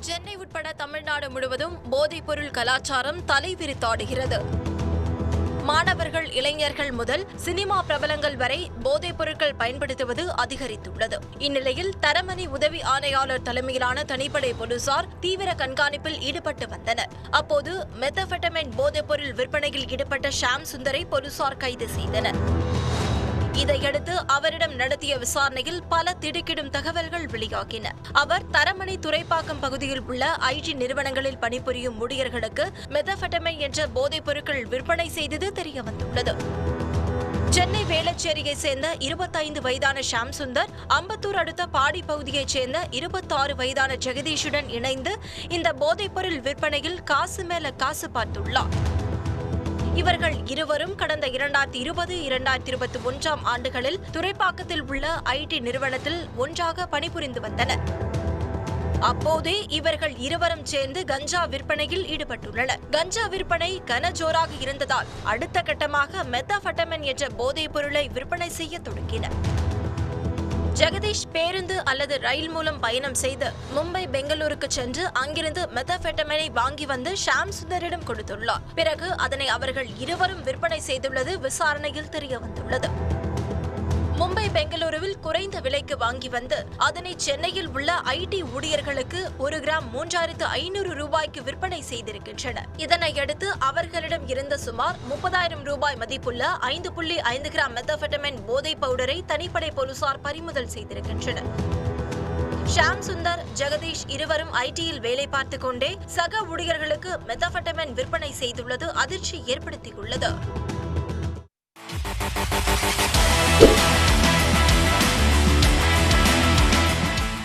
சென்னை உட்பட தமிழ்நாடு முழுவதும் போதைப்பொருள் கலாச்சாரம் தலைவிரித்தாடுகிறது. மாணவர்கள், இளைஞர்கள் முதல் சினிமா பிரபலங்கள் வரை போதைப் பொருட்கள் பயன்படுத்துவது அதிகரித்துள்ளது. இந்நிலையில் தரமணி உதவி ஆணையாளர் தலைமையிலான தனிப்படை போலீசார் தீவிர கண்காணிப்பில் ஈடுபட்டு வந்தனர். அப்போது மெத்தபெட்டமைன் போதைப்பொருள் விற்பனையில் ஈடுபட்ட ஷாம் சுந்தரை போலீசார் கைது செய்தனர். இதையடுத்து அவரிடம் நடத்திய விசாரணையில் பல திடுக்கிடும் தகவல்கள் வெளியாகின. அவர் தரமணி துறைப்பாக்கம் பகுதியில் உள்ள ஐடி நிறுவனங்களில் பணிபுரியும் ஊழியர்களுக்கு மெத்தபெட்டமைன் என்ற போதைப் பொருட்கள் விற்பனை செய்தது தெரியவந்துள்ளது. சென்னை வேளச்சேரியை சேர்ந்த 25 வயதான ஷாம் சுந்தர், அம்பத்தூர் அடுத்த பாடி பகுதியைச் சேர்ந்த 26 வயதான ஜெகதீஷுடன் இணைந்து இந்த போதைப்பொருள் விற்பனையில் காசு மேல காசு பார்த்துள்ளார். இவர்கள் இருவரும் கடந்த 2020-2021 ஆண்டுகளில் துறைப்பாக்கத்தில் உள்ள ஐடி நிறுவனத்தில் ஒன்றாக பணிபுரிந்து வந்தனர். அப்போதே இவர்கள் இருவரும் சேர்ந்து கஞ்சா விற்பனையில் ஈடுபட்டுள்ளனர். கஞ்சா விற்பனை கனஜோராக இருந்ததால் அடுத்த கட்டமாக மெத்தபெட்டமைன் என்ற போதைப் பொருளை விற்பனை செய்ய தொடங்கினர். ஜெகதீஷ் பேருந்து அல்லது ரயில் மூலம் பயணம் செய்து மும்பை, பெங்களூருக்கு சென்று அங்கிருந்து மெத்தபெட்டமைனை வாங்கி வந்து ஷாம் சுந்தரிடம் கொடுத்துள்ளார். பிறகு அதனை அவர்கள் இருவரும் விற்பனை செய்துள்ளது விசாரணையில் தெரியவந்துள்ளது. மும்பை, பெங்களூருவில் குறைந்த விலைக்கு வாங்கி வந்து அதனை சென்னையில் உள்ள ஐடி ஊழியர்களுக்கு 1 கிராம் 3500 ரூபாய்க்கு விற்பனை செய்திருக்கின்றனர். இதனையடுத்து அவர்களிடம் இருந்த சுமார் 30,000 ரூபாய் மதிப்புள்ள 5.5 கிராம் மெத்தபெட்டமைன் போதை பவுடரை தனிப்படை போலீசார் பறிமுதல் செய்திருக்கின்றனர். ஷாம் சுந்தர், ஜெகதீஷ் இருவரும் ஐடியில் வேலை பார்த்துக் கொண்டே சக ஊழியர்களுக்கு மெத்தபெட்டமைன் விற்பனை செய்துள்ளது அதிர்ச்சி ஏற்படுத்தியுள்ளது.